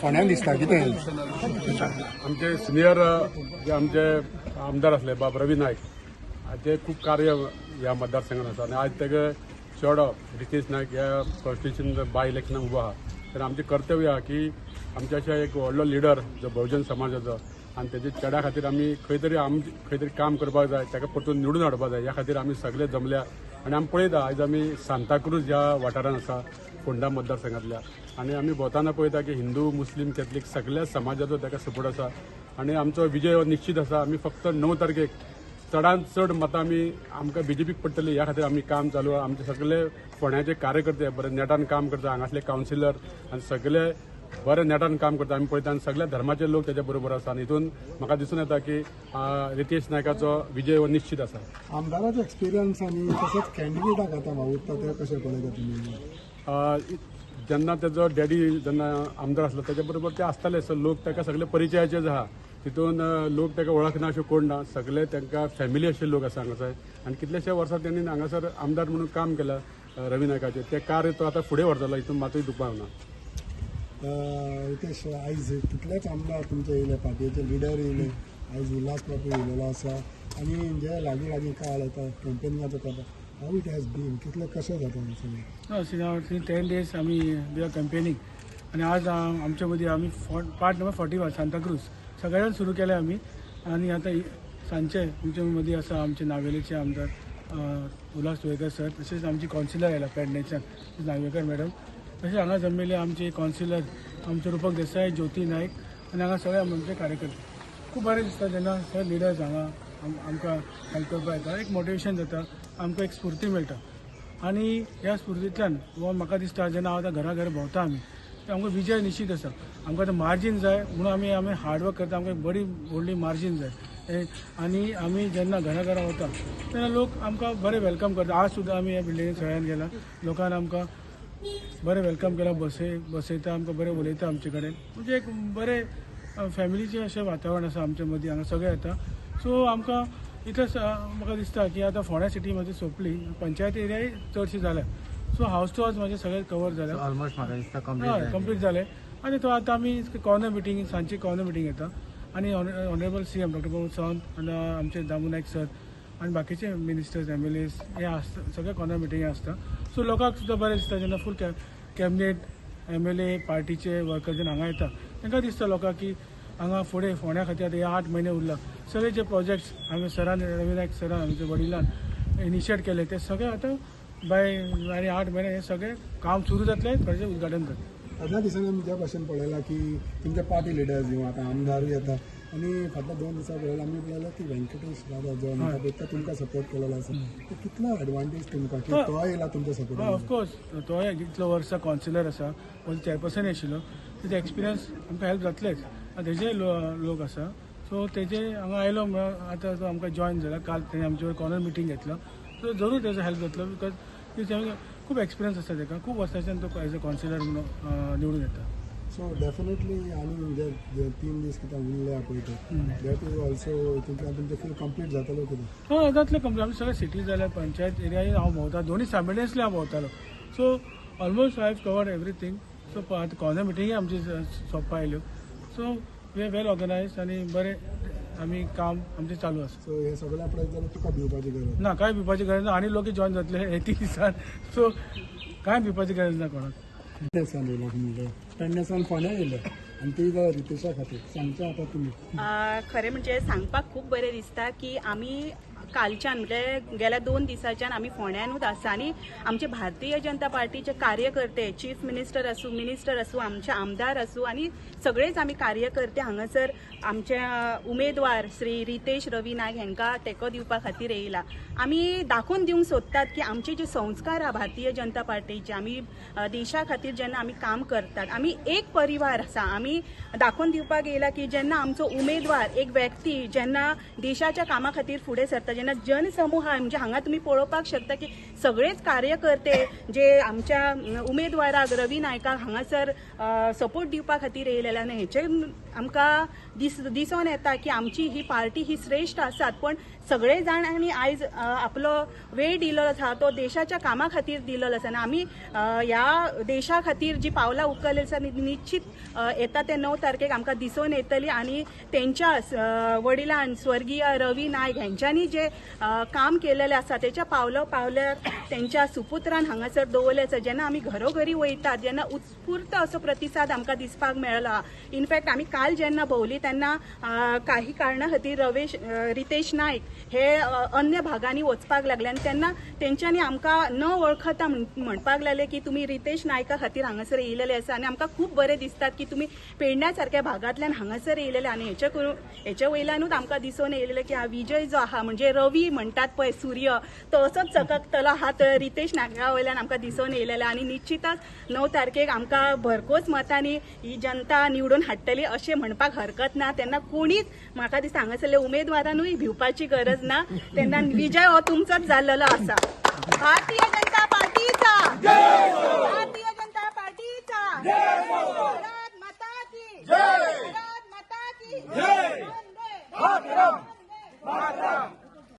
फोंड्यान दिसता कितें आमचे सिनियर जे आमचे आमदार असले बाब रवी नाईक ते खूप कार्य ह्या मतदारसंघात आसा आनी आज तेगे चेडो रितेश नाईक ह्या कॉन्स्टिट्युशन बाय इलेक्शनाक उबो आहा तर आमचें कर्तव्य आहा की आमच्या अशा एक व्हडलो लिडर जो बहुजन समाजाचो आनी तेजे चेड्या खातीर आमी खंय तरी काम करपाक जाय ताका परतून निवडून हाडपाक जाय ह्या खातीर आमी सगळे जमल्या आनी आमी पळयता आयज आमी सांताक्रूज ह्या वाठारांत आसा फोंडा मतदारसंघातल्या आनी आमी भोंवताना पळयता की हिंदू मुस्लीम कॅथलीक सगळ्या समाजाचो ताका सपोर्ट आसा आनी आमचो विजय हो निश्चित आसा आमी फक्त 9 तारखेक चडांत चड मतां आमकां बीजेपीक पडटली ह्या खातीर आमी काम चालू आहा आमचे सगळे फोंड्याचे कार्यकर्ते बरे नेटान काम करता हांगासले कावन्सिलर आनी सगळे बरे नेटान काम करता आमी पळयता आनी सगळ्या धर्माचे लोक तेच्या बरोबर आसा आनी हितून म्हाका दिसून येता की रितेश नायकाचो विजय हो निश्चित आसा आमदाराचो एक्सपिरियन्स आनी तशेंच कॅन्डिडेटाक आतां वावुरता ते कशें पळयता तुमी जेन्ना तेजो डॅडी जेन्ना आमदार आसलो तेच्या बरोबर ते आसताले सो लोक ताका सगळे परिचयाचेच आहा तितून लोक ताका वळखना अशें कोण ना सगळे तांकां फॅमिली अशे लोक आसा हांगासर आनी कितलेशे वर्सां तेणी हांगासर आमदार म्हणून काम केलां रवी नायकाचें ते कार्य तो आतां फुडें व्हरतलो हितून मातूय दुबाव ना रितेश आयज कितलेच आमदार तुमचे येयले पार्टीचे लिडर येयले आयज उल्हास बाबू येयलेलो आसा आनी जे लागीं काळ येता कॅम्पेनिंगाचो करता हाऊ इट हॅज बीन कितले कशें जाता सिंस 10 days आमी वी आर कॅम्पेनिंग आनी आज आमच्या मदीं आमी पार्ट नंबर 41 सांताक्रूज सगळ्यांत सुरू केलें आमी आनी आतां सांजचे आमच्या मदीं आसा आमचे नावेलीचे आमदार उल्हास तुयेकर सर तशेंच आमची कावन्सिलर आयला पेडणेच्यान नावेकर मॅडम तशेंच हांगा जमिल्ले आमचे कावन्सिलर आमचे रुपक देसाय ज्योती नायक आनी हांगा सगळे आमचे कार्यकर्ते खूब बरें दिसता जेन्ना सगळे लिडर्स हांगा आमकां हेल्प करपाक येता एक मोटिवेशन जाता आमकां एक स्फूर्ती मेळटा आनी ह्या स्फूर्तींतल्यान वा म्हाका दिसता जेन्ना हांव आतां घरा भोंवता आमी आमकां विजय निश्चित आसा आमकां आतां मार्जीन जाय म्हणून आमी हार्डवर्क करता आमकां बरी व्हडली मार्जीन जाय आनी आमी जेन्ना घरा वता तेन्ना लोक आमकां बरें वेलकम करता आज सुद्दां आमी ह्या बिल्डिंगेंत सगळ्यान गेला लोकांनी आमकां बरें वेलकम केलां बसयता आमकां बरें उलयता आमचे कडेन म्हणजे एक बरें फॅमिलीचें अशें वातावरण आसा आमच्या मदीं हांगा सगळे येता सो आमकां इतलें म्हाका दिसता की आतां फोंड्या सिटी म्हाजी सोंपली पंचायत एरियाय चडशी जाल्या सो हावस टू हावस म्हाजे सगळे कवर जाल्या ऑलमोस्ट म्हाका दिसता कंप्लीट जाले आनी तो आतां आमी कॉर्नर मिटींग सांजची कॉर्नर मिटींग येता आनी honourable CM doctor Pramod Sawant आनी आमचे दामू नायक सर आनी बाकीचे मिनिस्टर्स MLAs हे आसता सगळे कॉर्नर मिटींग आसता सो लोकांक सुद्दां बरें दिसता जेन्ना फूल कॅबिनेट MLA पार्टीचे वर्कर जेन्ना हांगा येता तांकां दिसता लोकांक की हांगा फुडें फोंड्या खातीर आतां हे 8 म्हयने उरला सगळे जे प्रोजेक्ट्स हांवें सरान रवी नायक सरान आमच्या वडिलान इनिशिएट केले ते सगळे आतां बाय आनी 8 म्हयने हे सगळे काम सुरू जातले ताचें उद्घाटन जातलें फाटल्या दिसांनी आमी ज्या भाशेन पळयलां की तुमचे पार्टी लिडर्स न्हू आतां आमदारूय येता आनी फाटल्या 2 दिसां पळयलां आमी पळयलां की व्यंकटेश दादा जो म्हणटा तुमकां सपोर्ट केलेलो आसा तो कितलो एडवांटेज तुमकां की तो येयला तुमच्या सपोर्ट ऑफकोर्स तो इतलो वर्सां कावन्सिलर आसा चेअरपर्सन आशिल्लो तेजे एक्सपिरियन्स आमकां हेल्प जातलेच आनी तेजे लोक आसा सो तेजे हांगा आयलो आतां तो आमकां जॉयन जाला काल तेणें आमचे कॉर्नर मिटींग घेतलो सो जरूर तेजो हेल्प जातलो बिकॉज खूब एक्सपिरियन्स आसा ताका खूब वर्सांच्यान तो एज अ कावन्सिलर निवडून येता सो डेफिनेटली आनी जे 3 दीस कितें उरले पळय ते दॅट इज ऑल्सो तुमचे फूल कंप्लीट जातलो कितें हय जातलें कंप्लीट आमी सगळे सिटी जाल्यार पंचायत एरियाय हांव भोंवता दोनी सायमल्टेनियसली हांव भोंवतालो so almost I have covered everything so आतां कॉर्नर मिटींगय आमची सोंपा आयल्यो so we are well organised आनी बरें आमी काम आमचें चालू आसा सो हे सगळ्या पळयत जाल्यार तुका भिवपाची गरज ना कांय भिवपाची गरज ना आनी लोक जॉयन जातले 80 दिसान सो कांय भिवपाची गरज ना कोणाक पेडणेसान येयलो म्हणले पेडणेसान फोंड्या येयले आनी ती रितेशा खातीर सांगता आतां तुमी खरें म्हणजे सांगपाक खूब बरें दिसता की आमी कालच्यान म्हणजे गेल्या 2 दिसाच्यान आमी फोंड्यानूच आसा आनी आमचे भारतीय जनता पार्टीचे कार्यकर्ते चीफ मिनिस्टर आसूं आमचे आमदार आसूं आनी सगळेच आमी कार्यकर्ते हांगासर आमचे उमेदवार श्री रितेश रवी नायक हांकां तेंको दिवपा खातीर येयला आमी दाखोवन दिवंक सोदतात की आमचे जे संस्कार आहा भारतीय जनता पार्टीचे आमी देशा खातीर जेन्ना आमी काम करतात आमी एक परिवार आसा आमी दाखोवन दिवपाक येयला की जेन्ना आमचो उमेदवार एक व्यक्ती जेन्ना देशाच्या कामा खातीर फुडें सरता जेन्ना जनसमूह म्हणजे हांगा तुमी पळोवपाक शकता की सगळेच कार्यकर्ते जे आमच्या उमेदवाराक रवी नायकाक हांगासर सपोर्ट दिवपा खातीर येयलेले आनी हेचे आमकां दिसून येता की आमची ही पार्टी ही श्रेष्ठ आसात, पण सगळे जाणांनी आयज आपलो वेळ दिलो आसा तो देशाच्या कामा खातीर दिलेलो आसा. आनी आमी ह्या देशा खातीर जी पावलां उखलली आसा निश्चित येता ते 9 तारखेक आमकां दिसून येतली. आनी तेंच्या वडिलांन स्वर्गीय रवी नायक हेंच्यांनी जे काम केलेलें आसा तेच्या पावल्यार तेंच्या सुपुत्रान हांगासर दवरले आसा. जेन्ना आमी घरोघरी वयतात, जेन्ना उत्स्फूर्त असो प्रतिसाद आमकां दिसपाक मेळला. इनफॅक्ट आमी काल जेन्ना भोंवली तेन्ना काही कारणां खातीर रितेश नायक हे अन्य भागांनी वचपाक लागले आनी तेन्ना तेंच्यांनी आमकां न वळखता म्हणपाक लागले की तुमी रितेश नायका खातीर हांगासर येयलेले आसा. आनी आमकां खूब बरें दिसतात की तुमी पेडण्या सारक्या भागांतल्यान हांगासर येयलेले. आनी हेचे वयल्यानूच आमकां दिसून येयलेले की हा विजय जो आहा म्हणजे रवी म्हणटात पळय सूर्य तो असोच चककतलो हा तर रितेश नायका वयल्यान आमकां दिसून येयलेले. आनी निश्चितच 9 तारखेक आमकां भरघोस मतांनी ही जनता निवडून हाडटली अशें म्हणपाक हरकत ना. तेन्ना कोणीच म्हाका दिसता हांगासरल्या उमेदवारांनूय भिवपाची गरज ना. तेन्ना विजय हो तुमचोच जाल्लो आसा. भारतीय जनता पार्टी